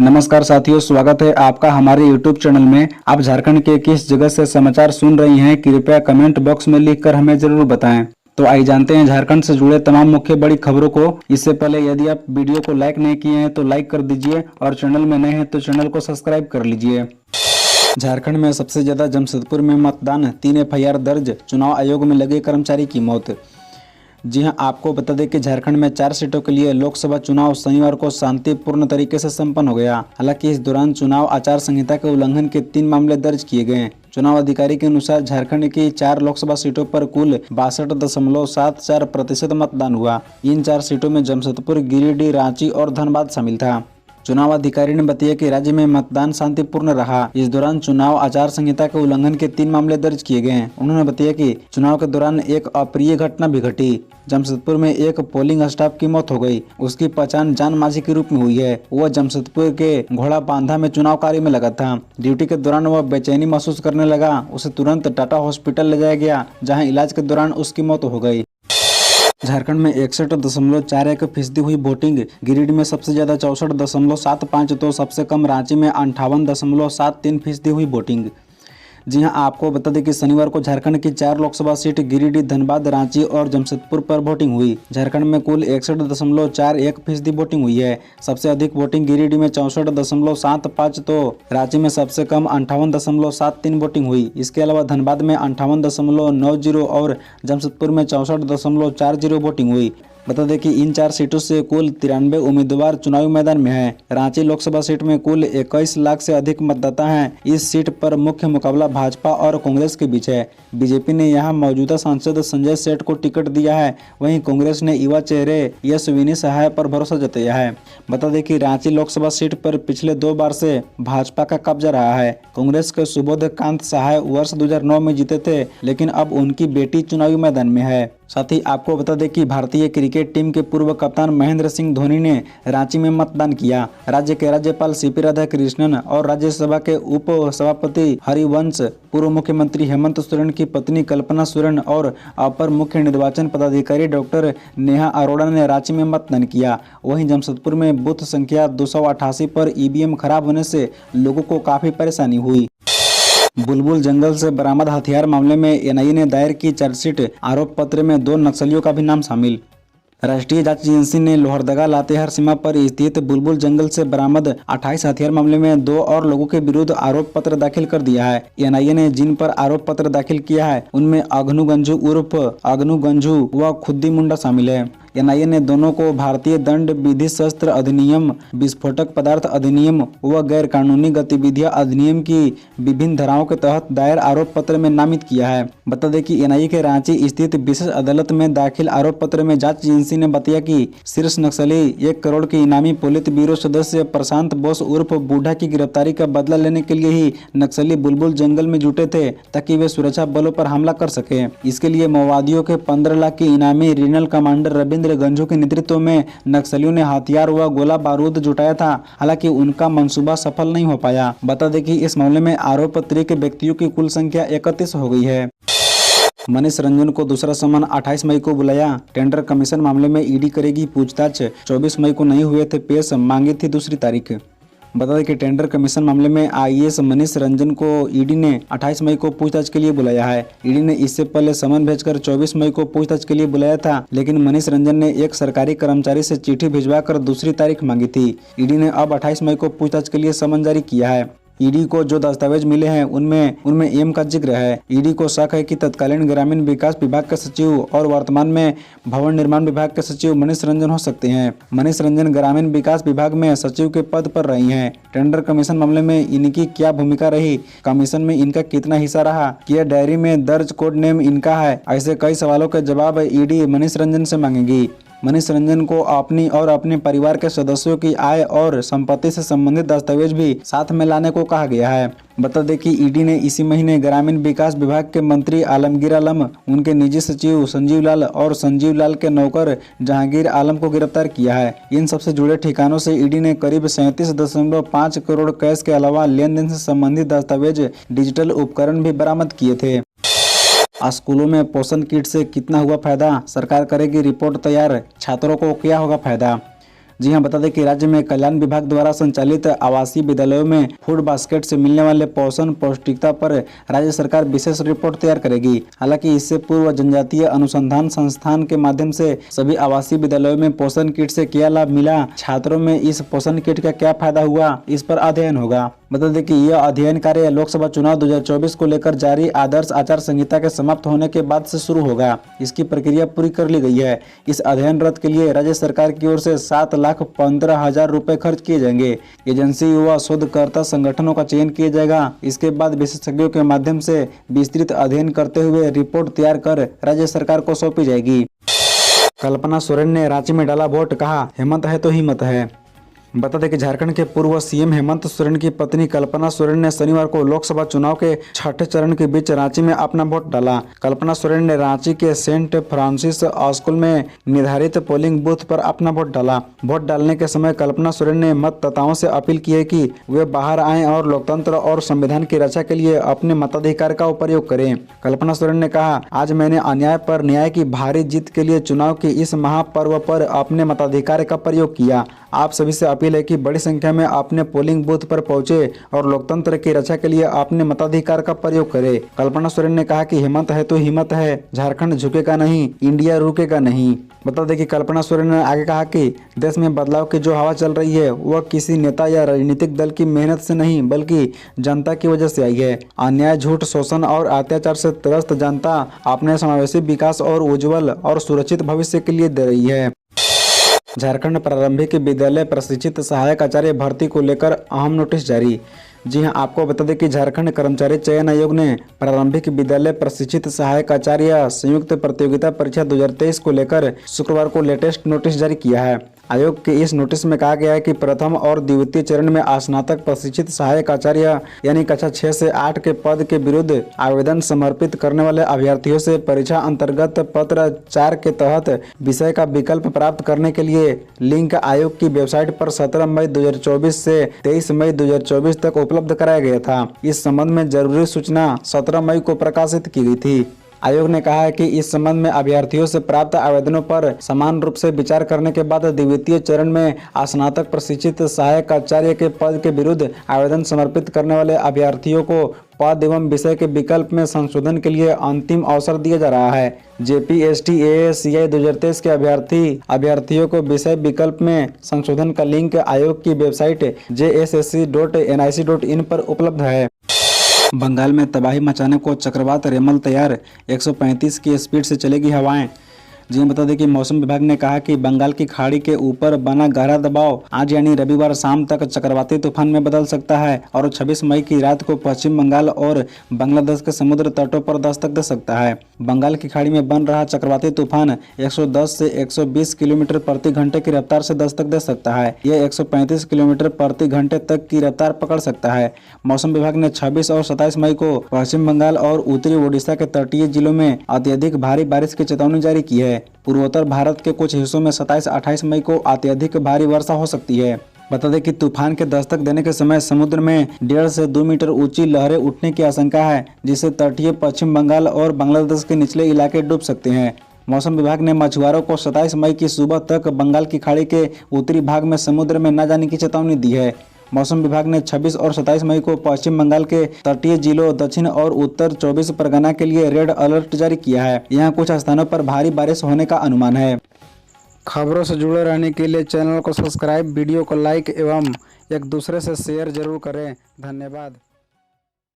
नमस्कार साथियों, स्वागत है आपका हमारे YouTube चैनल में। आप झारखंड के किस जगह से समाचार सुन रही हैं, कृपया कमेंट बॉक्स में लिखकर हमें जरूर बताएं। तो आइए जानते हैं झारखंड से जुड़े तमाम मुख्य बड़ी खबरों को। इससे पहले यदि आप वीडियो को लाइक नहीं किए हैं तो लाइक कर दीजिए और चैनल में नए हैं तो चैनल को सब्सक्राइब कर लीजिए। झारखंड में सबसे ज्यादा जमशेदपुर में मतदान, 3 FIR दर्ज, चुनाव आयोग में लगे कर्मचारी की मौत। जी हां, आपको बता दें कि झारखंड में 4 सीटों के लिए लोकसभा चुनाव शनिवार को शांतिपूर्ण तरीके से संपन्न हो गया। हालांकि इस दौरान चुनाव आचार संहिता के उल्लंघन के 3 मामले दर्ज किए गए। चुनाव अधिकारी के अनुसार झारखंड की 4 लोकसभा सीटों पर कुल 62.74% मतदान हुआ। इन 4 सीटों में जमशेदपुर, गिरिडीह, रांची और धनबाद शामिल था। चुनाव अधिकारी ने बताया कि राज्य में मतदान शांतिपूर्ण रहा। इस दौरान चुनाव आचार संहिता के उल्लंघन के 3 मामले दर्ज किए गए। उन्होंने बताया कि चुनाव के दौरान एक अप्रिय घटना भी घटी। जमशेदपुर में एक पोलिंग स्टाफ की मौत हो गई। उसकी पहचान जान माझी के रूप में हुई है। वह जमशेदपुर के घोड़ा बांधा में चुनाव कार्य में लगा था। ड्यूटी के दौरान वह बेचैनी महसूस करने लगा। उसे तुरंत टाटा हॉस्पिटल ले जाया गया, जहाँ इलाज के दौरान उसकी मौत हो गई। झारखंड में 61.41% हुई वोटिंग। गिरिडीह में सबसे ज्यादा 64.75 तो सबसे कम रांची में 58.73% हुई वोटिंग। जी हां, आपको बता दें कि शनिवार को झारखंड की 4 लोकसभा सीट गिरिडीह, धनबाद, रांची और जमशेदपुर पर वोटिंग हुई। झारखंड में कुल 61.41% वोटिंग हुई है। सबसे अधिक वोटिंग गिरिडीह में 64.75 तो रांची में सबसे कम 58.73 वोटिंग हुई। इसके अलावा धनबाद में 58.90 और जमशेदपुर में 64.40 वोटिंग हुई। बता दें कि इन 4 सीटों से कुल 93 उम्मीदवार चुनावी मैदान में हैं। रांची लोकसभा सीट में कुल 21 लाख से अधिक मतदाता हैं। इस सीट पर मुख्य मुकाबला भाजपा और कांग्रेस के बीच है। बीजेपी ने यहां मौजूदा सांसद संजय सेठ को टिकट दिया है। वहीं कांग्रेस ने युवा चेहरे यशस्विनी सहाय पर भरोसा जताया है। बता दें कि रांची लोकसभा सीट पर पिछले 2 बार से भाजपा का कब्जा रहा है। कांग्रेस के सुबोध कांत सहाय वर्ष 2009 में जीते थे, लेकिन अब उनकी बेटी चुनावी मैदान में है। साथ ही आपको बता दें कि भारतीय क्रिकेट टीम के पूर्व कप्तान महेंद्र सिंह धोनी ने रांची में मतदान किया। राज्य के राज्यपाल CP राधाकृष्णन और राज्यसभा के उप सभापति हरिवंश, पूर्व मुख्यमंत्री हेमंत सोरेन की पत्नी कल्पना सोरेन और अपर मुख्य निर्वाचन पदाधिकारी डॉक्टर नेहा अरोड़ा ने रांची में मतदान किया। वहीं जमशेदपुर में बूथ संख्या 288 पर EVM खराब होने से लोगों को काफी परेशानी हुई। बुलबुल जंगल से बरामद हथियार मामले में NIA ने दायर की चार्जशीट। आरोप पत्र में 2 नक्सलियों का भी नाम शामिल। राष्ट्रीय जांच एजेंसी ने लोहरदगा लातेहार सीमा पर स्थित बुलबुल जंगल से बरामद 28 हथियार मामले में 2 और लोगों के विरुद्ध आरोप पत्र दाखिल कर दिया है। NIA ने जिन पर आरोप पत्र दाखिल किया है उनमें अग्नू गंजू उर्फ अग्नू गंजू व खुद्दी मुंडा शामिल है। NIA ने दोनों को भारतीय दंड विधि शस्त्र अधिनियम, विस्फोटक पदार्थ अधिनियम व गैर कानूनी गतिविधियां अधिनियम की विभिन्न धाराओं के तहत दायर आरोप पत्र में नामित किया है। बता दें कि NIA के रांची स्थित विशेष अदालत में दाखिल आरोप पत्र में जांच एजेंसी ने बताया कि शीर्ष नक्सली 1 करोड़ के इनामी पोलित ब्यूरो सदस्य प्रशांत बोस उर्फ बूढ़ा की गिरफ्तारी का बदला लेने के लिए ही नक्सली बुलबुल जंगल में जुटे थे, ताकि वे सुरक्षा बलों पर हमला कर सके। इसके लिए माओवादियों के 15 लाख के इनामी रीजनल कमांडर रविंद्र गंजू के नेतृत्व में नक्सलियों ने हथियार व गोला बारूद जुटाया था। हालांकि उनका मंसूबा सफल नहीं हो पाया। बता दें कि इस मामले में आरोप पत्र के व्यक्तियों की कुल संख्या 31 हो गई है। मनीष रंजन को दूसरा समन 28 मई को बुलाया। टेंडर कमीशन मामले में ED करेगी पूछताछ। 24 मई को नहीं हुए थे पेश, मांगी थी दूसरी तारीख। बता दें कि टेंडर कमीशन मामले में IAS मनीष रंजन को ED ने 28 मई को पूछताछ के लिए बुलाया है। ED ने इससे पहले समन भेजकर 24 मई को पूछताछ के लिए बुलाया था, लेकिन मनीष रंजन ने एक सरकारी कर्मचारी से चिट्ठी भिजवाकर दूसरी तारीख मांगी थी। ED ने अब 28 मई को पूछताछ के लिए समन जारी किया है। ED को जो दस्तावेज मिले हैं उनमें एम का जिक्र है। ED को शक है कि तत्कालीन ग्रामीण विकास विभाग के सचिव और वर्तमान में भवन निर्माण विभाग के सचिव मनीष रंजन हो सकते हैं। मनीष रंजन ग्रामीण विकास विभाग में सचिव के पद पर रही हैं। टेंडर कमीशन मामले में इनकी क्या भूमिका रही, कमीशन में इनका कितना हिस्सा रहा, क्या डायरी में दर्ज कोड नेम इनका है, ऐसे कई सवालों के जवाब ED मनीष रंजन से मांगेगी। मनीष रंजन को अपनी और अपने परिवार के सदस्यों की आय और संपत्ति से संबंधित दस्तावेज भी साथ में लाने को कहा गया है। बता दें कि ED ने इसी महीने ग्रामीण विकास विभाग के मंत्री आलमगीर आलम, उनके निजी सचिव संजीव लाल और संजीव लाल के नौकर जहांगीर आलम को गिरफ्तार किया है। इन सबसे जुड़े ठिकानों से ED ने करीब 37.5 करोड़ कैश के अलावा लेन देन से संबंधित दस्तावेज, डिजिटल उपकरण भी बरामद किए थे। स्कूलों में पोषण किट से कितना हुआ फायदा, सरकार करेगी रिपोर्ट तैयार, छात्रों को क्या होगा फायदा। जी हाँ, बता दें कि राज्य में कल्याण विभाग द्वारा संचालित आवासीय विद्यालयों में फूड बास्केट से मिलने वाले पोषण पौष्टिकता पर राज्य सरकार विशेष रिपोर्ट तैयार करेगी। हालांकि इससे पूर्व जनजातीय अनुसंधान संस्थान के माध्यम से सभी आवासीय विद्यालयों में पोषण किट से क्या लाभ मिला, छात्रों में इस पोषण किट का क्या फायदा हुआ, इस पर अध्ययन होगा। बता दें कि यह अध्ययन कार्य लोकसभा चुनाव 2024 को लेकर जारी आदर्श आचार संहिता के समाप्त होने के बाद से शुरू होगा। इसकी प्रक्रिया पूरी कर ली गई है। इस अध्ययन रथ के लिए राज्य सरकार की ओर से 7,15,000 रुपए खर्च किए जाएंगे। एजेंसी व शोधकर्ता संगठनों का चयन किया जाएगा। इसके बाद विशेषज्ञों के माध्यम से विस्तृत अध्ययन करते हुए रिपोर्ट तैयार कर राज्य सरकार को सौंपी जाएगी। कल्पना सोरेन ने रांची में डाला वोट, कहा हिम्मत है तो हिम्मत है। बता दें कि झारखंड के पूर्व सीएम हेमंत सोरेन की पत्नी कल्पना सोरेन ने शनिवार को लोकसभा चुनाव के छठे चरण के बीच रांची में अपना वोट डाला। कल्पना सोरेन ने रांची के सेंट फ्रांसिस स्कूल में निर्धारित पोलिंग बूथ पर अपना वोट डाला। वोट डालने के समय कल्पना सोरेन ने मतदाताओं से अपील की है कि वे बाहर आएं और लोकतंत्र और संविधान की रक्षा के लिए अपने मताधिकार का उपयोग करें। कल्पना सोरेन ने कहा, आज मैंने अन्याय पर न्याय की भारी जीत के लिए चुनाव के इस महापर्व पर अपने मताधिकार का प्रयोग किया। आप सभी से अपील है कि बड़ी संख्या में अपने पोलिंग बूथ पर पहुंचे और लोकतंत्र की रक्षा के लिए अपने मताधिकार का प्रयोग करें। कल्पना सोरेन ने कहा कि हिम्मत है तो हिम्मत है, झारखंड झुकेगा नहीं, इंडिया रुकेगा नहीं। बता दें कि कल्पना सोरेन ने आगे कहा कि देश में बदलाव की जो हवा चल रही है वह किसी नेता या राजनीतिक दल की मेहनत से नहीं बल्कि जनता की वजह से आई है। अन्याय, झूठ, शोषण और अत्याचार से त्रस्त जनता अपने समावेशी विकास और उज्जवल और सुरक्षित भविष्य के लिए दे रही है। झारखंड प्रारंभिक विद्यालय प्रशिक्षित सहायक आचार्य भर्ती को लेकर अहम नोटिस जारी। जी हां, आपको बता दें कि झारखंड कर्मचारी चयन आयोग ने प्रारंभिक विद्यालय प्रशिक्षित सहायक आचार्य संयुक्त प्रतियोगिता परीक्षा 2023 को लेकर शुक्रवार को लेटेस्ट नोटिस जारी किया है। आयोग के इस नोटिस में कहा गया है कि प्रथम और द्वितीय चरण में स्नातक प्रशिक्षित सहायक आचार्य यानी कक्षा 6 से 8 के पद के विरुद्ध आवेदन समर्पित करने वाले अभ्यर्थियों से परीक्षा अंतर्गत पत्र 4 के तहत विषय का विकल्प प्राप्त करने के लिए लिंक आयोग की वेबसाइट पर 17 मई 2024 से 23 मई 2024 तक उपलब्ध कराया गया था। इस संबंध में जरूरी सूचना 17 मई को प्रकाशित की गई थी। आयोग ने कहा है कि इस संबंध में अभ्यर्थियों से प्राप्त आवेदनों पर समान रूप से विचार करने के बाद द्वितीय चरण में स्नातक प्रशिक्षित सहायक आचार्य के पद के विरुद्ध आवेदन समर्पित करने वाले अभ्यर्थियों को पद एवं विषय के विकल्प में संशोधन के लिए अंतिम अवसर दिया जा रहा है। JPST AACI 2023 के अभ्यर्थियों को विषय विकल्प में संशोधन का लिंक आयोग की वेबसाइट jssc.nic.in पर उपलब्ध है। बंगाल में तबाही मचाने को चक्रवात रेमल तैयार, 135 की स्पीड से चलेगी हवाएं। जी बता दें कि मौसम विभाग ने कहा कि बंगाल की खाड़ी के ऊपर बना गहरा दबाव आज यानी रविवार शाम तक चक्रवाती तूफान में बदल सकता है और 26 मई की रात को पश्चिम बंगाल और बांग्लादेश के समुद्र तटों पर दस्तक दे सकता है। बंगाल की खाड़ी में बन रहा चक्रवाती तूफान 110 से 120 किलोमीटर प्रति घंटे की रफ्तार से दस्तक दे सकता है। यह 135 किलोमीटर प्रति घंटे तक की रफ्तार पकड़ सकता है। मौसम विभाग ने 26 और 27 मई को पश्चिम बंगाल और उत्तरी ओडिशा के तटीय जिलों में अत्यधिक भारी बारिश की चेतावनी जारी की है। पूर्वोत्तर भारत के कुछ हिस्सों में 27-28 मई को अत्यधिक भारी वर्षा हो सकती है। बता दें कि तूफान के दस्तक देने के समय समुद्र में 1.5 से 2 मीटर ऊंची लहरें उठने की आशंका है, जिससे तटीय पश्चिम बंगाल और बांग्लादेश के निचले इलाके डूब सकते हैं। मौसम विभाग ने मछुआरों को 27 मई की सुबह तक बंगाल की खाड़ी के उत्तरी भाग में समुद्र में न जाने की चेतावनी दी है। मौसम विभाग ने 26 और 27 मई को पश्चिम बंगाल के तटीय जिलों दक्षिण और उत्तर 24 परगना के लिए रेड अलर्ट जारी किया है। यहाँ कुछ स्थानों पर भारी बारिश होने का अनुमान है। खबरों से जुड़े रहने के लिए चैनल को सब्सक्राइब, वीडियो को लाइक एवं एक दूसरे से शेयर जरूर करें। धन्यवाद।